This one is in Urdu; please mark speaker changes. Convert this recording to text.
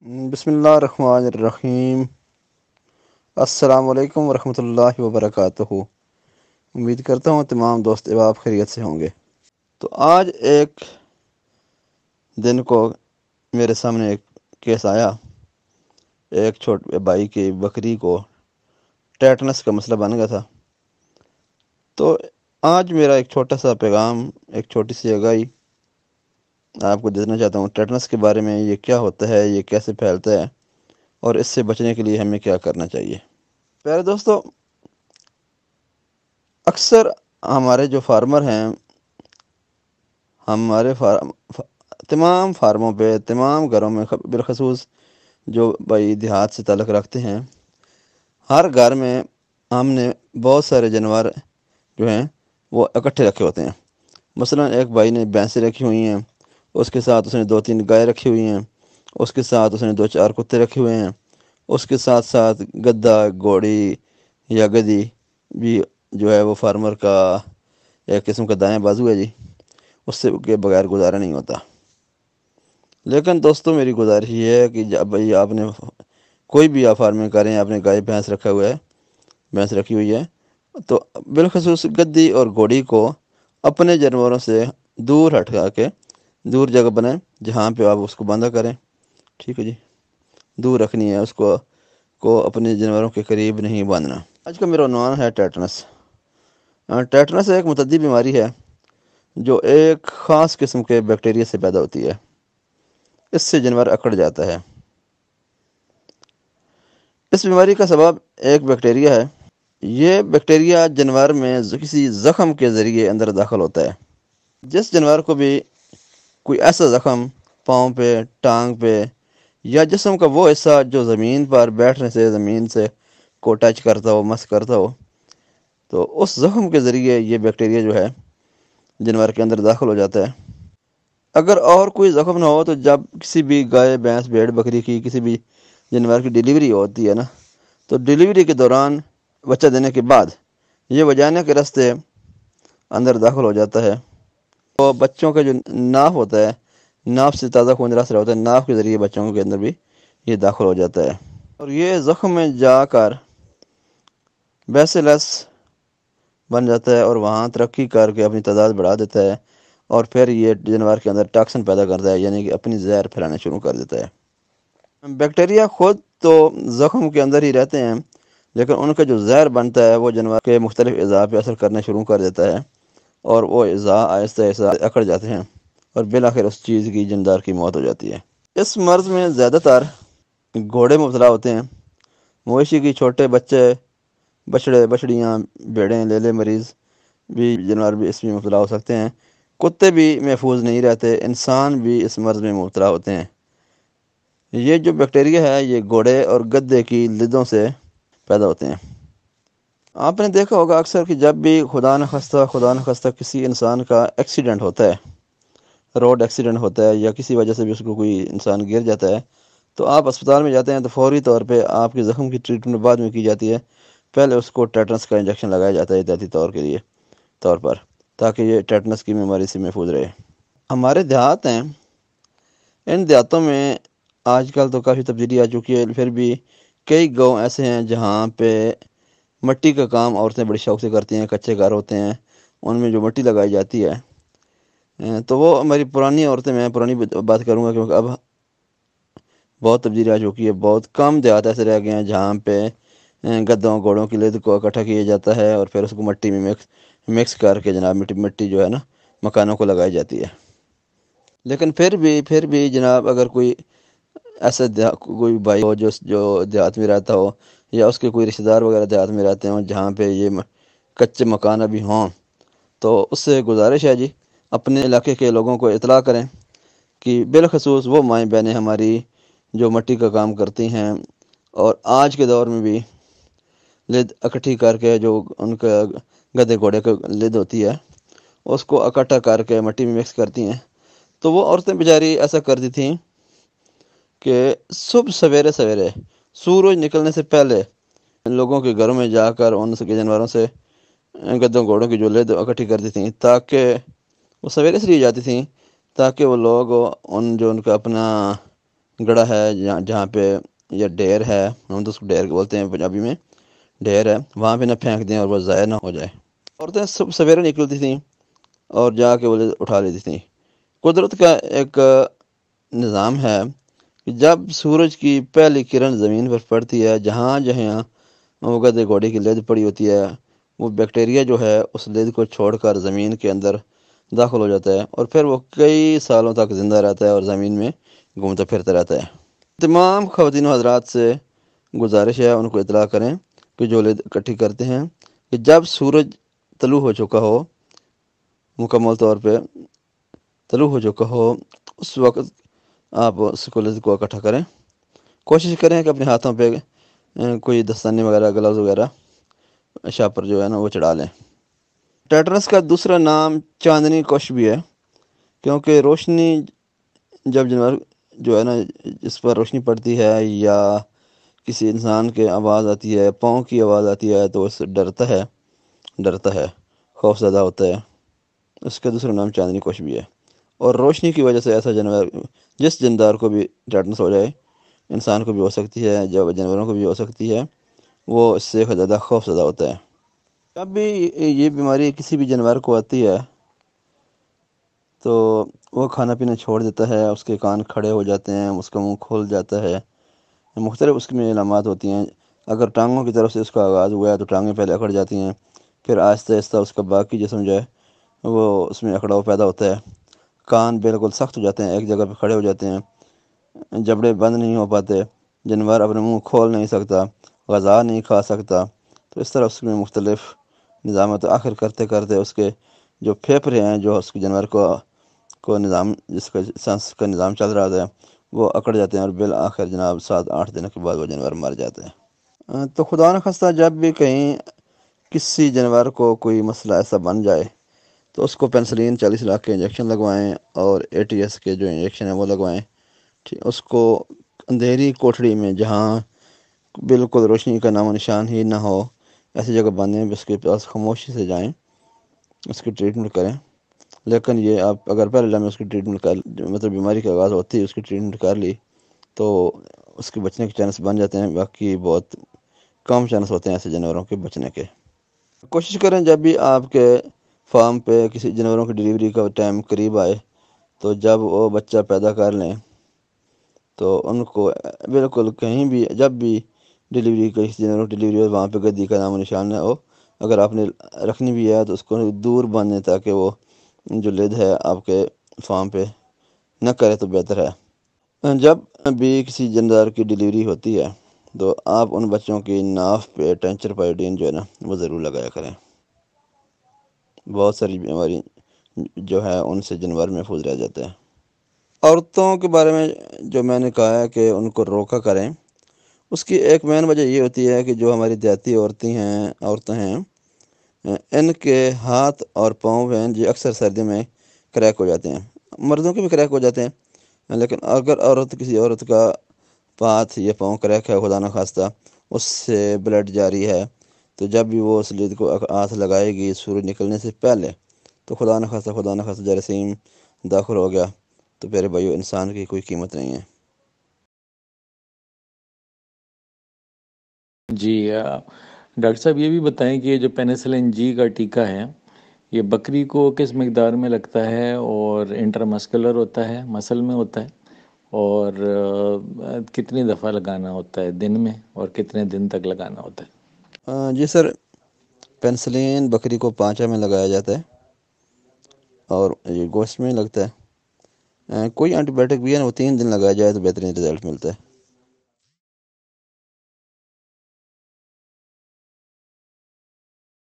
Speaker 1: بسم اللہ الرحمن الرحیم۔ السلام علیکم ورحمۃ اللہ وبرکاتہ۔ امید کرتا ہوں تمام دوست احباب خیریت سے ہوں گے۔ تو آج ایک دن کو میرے سامنے ایک کیس آیا، ایک چھوٹے بھائی کی بکری کو ٹیٹنس کا مسئلہ بن گیا تھا۔ تو آج میرا ایک چھوٹا سا پیغام، ایک چھوٹی سی آگاہی آپ کو دینا چاہتا ہوں ٹیٹنس کے بارے میں۔ یہ کیا ہوتا ہے، یہ کیسے پھیلتا ہے، اور اس سے بچنے کے لیے ہمیں کیا کرنا چاہیے۔ پیارے دوستو، اکثر ہمارے جو فارمر ہیں، ہمارے تمام فارموں پہ، تمام گھروں میں، بالخصوص جو بھائی دیہات سے تعلق رکھتے ہیں، ہر گھر میں ہم نے بہت سارے جانور جو ہیں وہ اکٹھے رکھے ہوتے ہیں۔ مثلا ایک بھائی نے بھینسیں رکھی ہوئی ہیں، اس کے ساتھ اس نے 2-3 گائے رکھی ہوئی ہیں، اس کے ساتھ اس نے 2-4 کتے رکھے ہوئے ہیں، اس کے ساتھ ساتھ گدھا، گھوڑی یا گدھی بھی جو ہے وہ فارمر کا ایک قسم کا دائیں بازو ہے جی، اس سے کے بغیر گزارا نہیں ہوتا۔ لیکن دوستو، میری گزارش یہ ہے کہ جب بھائی آپ نے کوئی بھی آپ فارمنگ کریں، آپ نے گائے بھینس بھینس رکھی ہوئی ہے، تو بالخصوص گدھی اور گھوڑی کو اپنے جانوروں سے دور ہٹا کے دور جگہ بنائیں جہاں پہ آپ اس کو باندھا کریں، ٹھیک ہے جی، دور رکھنی ہے اس کو اپنے جانوروں کے قریب نہیں باندھنا۔ آج کا میرا عنوان ہے ٹیٹنس۔ ٹیٹنس ایک متعدی بیماری ہے جو ایک خاص قسم کے بیکٹیریا سے پیدا ہوتی ہے۔ اس سے جانور اکڑ جاتا ہے۔ اس بیماری کا سبب ایک بیکٹیریا ہے۔ یہ بیکٹیریا جانور میں کسی زخم کے ذریعے اندر داخل ہوتا ہے۔ جس جانور کو بھی کوئی ایسا زخم پاؤں پہ، ٹانگ پہ یا جسم کا وہ حصہ جو زمین پر بیٹھنے سے زمین سے کو ٹچ کرتا ہو، مس کرتا ہو، تو اس زخم کے ذریعے یہ بیکٹیریا جو ہے جانور کے اندر داخل ہو جاتا ہے۔ اگر اور کوئی زخم نہ ہو تو جب کسی بھی گائے، بھینس، بھیڑ، بکری کی کسی بھی جانور کی ڈیلیوری ہوتی ہے نا، تو ڈیلیوری کے دوران بچہ دینے کے بعد یہ وجائنا کے راستے اندر داخل ہو جاتا ہے۔ تو بچوں کا جو ناف ہوتا ہے، ناف سے تازہ خون رس رہا ہوتا ہے، ناف کے ذریعے بچوں کے اندر بھی یہ داخل ہو جاتا ہے، اور یہ زخم میں جا کر بیسیلس بن جاتا ہے اور وہاں ترقی کر کے اپنی تعداد بڑھا دیتا ہے، اور پھر یہ جانور کے اندر ٹاکسن پیدا کرتا ہے، یعنی کہ اپنی زہر پھیلانا شروع کر دیتا ہے۔ بیکٹیریا خود تو زخم کے اندر ہی رہتے ہیں، لیکن ان کا جو زہر بنتا ہے وہ جانور کے مختلف اعضاء پہ اثر کرنا شروع کر دیتا ہے، اور وہ اعضاء آہستہ آہستہ اکڑ جاتے ہیں، اور بالآخر اس چیز کی جاندار کی موت ہو جاتی ہے۔ اس مرض میں زیادہ تر گھوڑے مبتلا ہوتے ہیں۔ مویشی کی چھوٹے بچے، بچڑے، بچڑیاں، بھیڑیں، لیلے مریض بھی جانور بھی اس میں مبتلا ہو سکتے ہیں۔ کتے بھی محفوظ نہیں رہتے، انسان بھی اس مرض میں مبتلا ہوتے ہیں۔ یہ جو بیکٹیریا ہے یہ گھوڑے اور گدھے کی لدوں سے پیدا ہوتے ہیں۔ آپ نے دیکھا ہوگا اکثر کہ جب بھی خدا نخواستہ کسی انسان کا ایکسیڈنٹ ہوتا ہے، روڈ ایکسیڈنٹ ہوتا ہے، یا کسی وجہ سے بھی اس کو کوئی انسان گر جاتا ہے، تو آپ اسپتال میں جاتے ہیں تو فوری طور پہ آپ کے زخم کی ٹریٹمنٹ بعد میں کی جاتی ہے۔ پہلے اس کو ٹیٹنس کا انجیکشن لگایا جاتا ہے احتیاطی طور پر، تاکہ یہ ٹیٹنس کی بیماری سے محفوظ رہے۔ ہمارے دیہات ہیں، ان دیہاتوں میں آج کل تو کافی تبدیلی آ چکی ہے، پھر بھی کئی گاؤں ایسے ہیں جہاں پہ مٹی کا کام عورتیں بڑی شوق سے کرتی ہیں۔ کچے گھر ہوتے ہیں، ان میں جو مٹی لگائی جاتی ہے، تو وہ ہماری پرانی عورتیں، میں پرانی بات کروں گا کیونکہ اب بہت تبدیلی آ چکی ہے۔ بہت کم دیہات ایسے رہ گئے ہیں جہاں پہ گدھوں، گھوڑوں کی لد کو اکٹھا کیا جاتا ہے اور پھر اس کو مٹی میں مکس کر کے جناب مٹی جو ہے نا مکانوں کو لگائی جاتی ہے۔ لیکن پھر بھی جناب، اگر کوئی ایسا کوئی بھائی ہو جو دیہات میں رہتا ہو، یا اس کے کوئی رشتہ دار وغیرہ دیہات میں رہتے ہوں جہاں پہ یہ کچے مکان ابھی ہوں، تو اس سے گزارش ہے جی، اپنے علاقے کے لوگوں کو اطلاع کریں کہ بالخصوص وہ مائیں بہنیں ہماری جو مٹی کا کام کرتی ہیں، اور آج کے دور میں بھی لد اکٹھی کر کے جو ان کا گدھے گھوڑے کا لد ہوتی ہے اس کو اکٹھا کر کے مٹی میں مکس کرتی ہیں۔ تو وہ عورتیں بیچاری ایسا کرتی تھیں کہ صبح سویرے سورج نکلنے سے پہلے لوگوں کے گھروں میں جا کر ان کے جانوروں سے گدھوں گھوڑوں کی جو لد اکٹھی کرتی تھیں، تاکہ وہ سویرے سے لیے جاتی تھیں تاکہ وہ لوگ ان کا اپنا گڑا ہے جہاں پہ یا ڈھیر ہے، ہم تو اس کو ڈھیر بولتے ہیں پنجابی میں، ڈھیر ہے، وہاں پہ نہ پھینک دیں اور وہ ضائع نہ ہو جائے۔ عورتیں سویرے نکلتی تھیں اور جا کے وہ اٹھا لیتی تھیں۔ قدرت کا ایک نظام ہے کہ جب سورج کی پہلی کرن زمین پر پڑتی ہے، جہاں جہاں گدے گھوڑے کی لد پڑی ہوتی ہے، وہ بیکٹیریا جو ہے اس لد کو چھوڑ کر زمین کے اندر داخل ہو جاتا ہے، اور پھر وہ کئی سالوں تک زندہ رہتا ہے اور زمین میں گھومتا پھرتا رہتا ہے۔ تمام خواتین و حضرات سے گزارش ہے ان کو اطلاع کریں کہ جو لد اکٹھی کرتے ہیں کہ جب سورج طلوع ہو چکا ہو، مکمل طور پہ طلوع ہو چکا ہو، اس وقت آپ اس کو لد کو اکٹھا کریں۔ کوشش کریں کہ اپنے ہاتھوں پہ کوئی دستانے وغیرہ، گلوز وغیرہ شاپر جو ہے نا وہ چڑھا لیں۔ ٹیٹنس کا دوسرا نام چاندنی کوش بھی ہے، کیونکہ روشنی جب جانور جو ہے نا جس پر روشنی پڑتی ہے یا کسی انسان کے آواز آتی ہے، پاؤں کی آواز آتی ہے، تو اس سے ڈرتا ہے، خوف زدہ ہوتا ہے۔ اس کا دوسرا نام چاندنی کوش بھی ہے۔ اور روشنی کی وجہ سے ایسا جانور، جس جاندار کو بھی ٹیٹنس ہو جائے، انسان کو بھی ہو سکتی ہے، جب جانوروں کو بھی ہو سکتی ہے، وہ اس سے زیادہ خوف زدہ ہوتا ہے۔ جب بھی یہ بیماری کسی بھی جانور کو آتی ہے تو وہ کھانا پینا چھوڑ دیتا ہے، اس کے کان کھڑے ہو جاتے ہیں، اس کا منہ کھول جاتا ہے، مختلف اس میں علامات ہوتی ہیں۔ اگر ٹانگوں کی طرف سے اس کا آغاز ہوا ہے تو ٹانگیں پہلے اکڑ جاتی ہیں، پھر آہستہ آہستہ اس کا باقی جسم جو ہے وہ اس میں اکڑاؤ پیدا ہوتا ہے، کان بالکل سخت ہو جاتے ہیں، ایک جگہ پہ کھڑے ہو جاتے ہیں، جبڑے بند نہیں ہو پاتے، جانور اپنے منہ کھول نہیں سکتا، غذا نہیں کھا سکتا۔ تو اس طرح اس میں مختلف نظامات آخر کرتے کرتے اس کے جو پھیپھڑے ہیں، جو اس کے جانور کو نظام، جس کا سانس کا نظام چل رہا تھا، وہ اکڑ جاتے ہیں، اور بالآخر جناب 7-8 دن کے بعد وہ جانور مر جاتے ہیں۔ تو خدا نخواستہ جب بھی کہیں کسی جانور کو کوئی مسئلہ ایسا بن جائے تو اس کو پینسلین 40 لاکھ کے انجیکشن لگوائیں، اور ATS کے جو انجیکشن ہیں وہ لگوائیں۔ اس کو اندھیری کوٹھڑی میں جہاں بالکل روشنی کا نام و نشان ہی نہ ہو، ایسی جگہ باندھیں، اس کے پاس خاموشی سے جائیں، اس کی ٹریٹمنٹ کریں۔ لیکن یہ آپ اگر پہلے لمحے اس کی ٹریٹمنٹ مطلب بیماری کا آغاز ہوتی ہے اس کی ٹریٹمنٹ کر لی تو اس کے بچنے کے چانس بن جاتے ہیں، باقی بہت کم چانس ہوتے ہیں ایسے جانوروں کے بچنے کے۔ کوشش کریں جب بھی آپ کے فارم پہ کسی جانوروں کی ڈیلیوری کا ٹائم قریب آئے تو جب وہ بچہ پیدا کر لیں تو ان کو بالکل کہیں بھی جب بھی ڈیلیوری کا کسی جانور کی ڈیلیوری ہو، وہاں پہ گدی کا نام و نشان نہ ہو۔ اگر آپ نے رکھنی بھی ہے تو اس کو دور باندھیں تاکہ وہ جو لد ہے آپ کے فارم پہ نہ کرے تو بہتر ہے۔ جب بھی کسی جاندار کی ڈیلیوری ہوتی ہے تو آپ ان بچوں کی ناف پہ ٹینچر پائیڈین جو ہے نا وہ ضرور لگایا کریں۔ بہت ساری بیماری جو ہے ان سے جانور محفوظ رہ جاتے ہیں۔ عورتوں کے بارے میں جو میں نے کہا ہے کہ ان کو روکا کریں، اس کی ایک مین وجہ یہ ہوتی ہے کہ جو ہماری دیہاتی عورتیں ہیں، ان کے ہاتھ اور پاؤں ہیں جو اکثر سردی میں کریک ہو جاتے ہیں، مردوں کے بھی کریک ہو جاتے ہیں، لیکن اگر کسی عورت کا ہاتھ یا پاؤں کریک ہے، خدا نخواستہ اس سے بلڈ جاری ہے، تو جب بھی وہ اس لید کو ہاتھ لگائے گی سورج نکلنے سے پہلے تو خدا نخواستہ جراثیم داخل ہو گیا تو پھر بھائیو انسان کی کوئی قیمت نہیں ہے۔
Speaker 2: جی ڈاکٹر صاحب یہ بھی بتائیں کہ یہ جو پینسلن جی کا ٹیکہ ہے یہ بکری کو کس مقدار میں لگتا ہے، اور انٹرمسکولر ہوتا ہے، مسل میں ہوتا ہے، اور کتنی دفعہ لگانا ہوتا ہے دن میں، اور کتنے دن تک لگانا ہوتا ہے؟
Speaker 1: جی سر، پینسلین بکری کو 5 میں لگایا جاتا ہے اور یہ گوشت میں لگتا ہے۔ کوئی اینٹی بائیوٹک بھی ہے نا، وہ 3 دن لگایا جائے تو بہترین رزلٹ ملتا ہے۔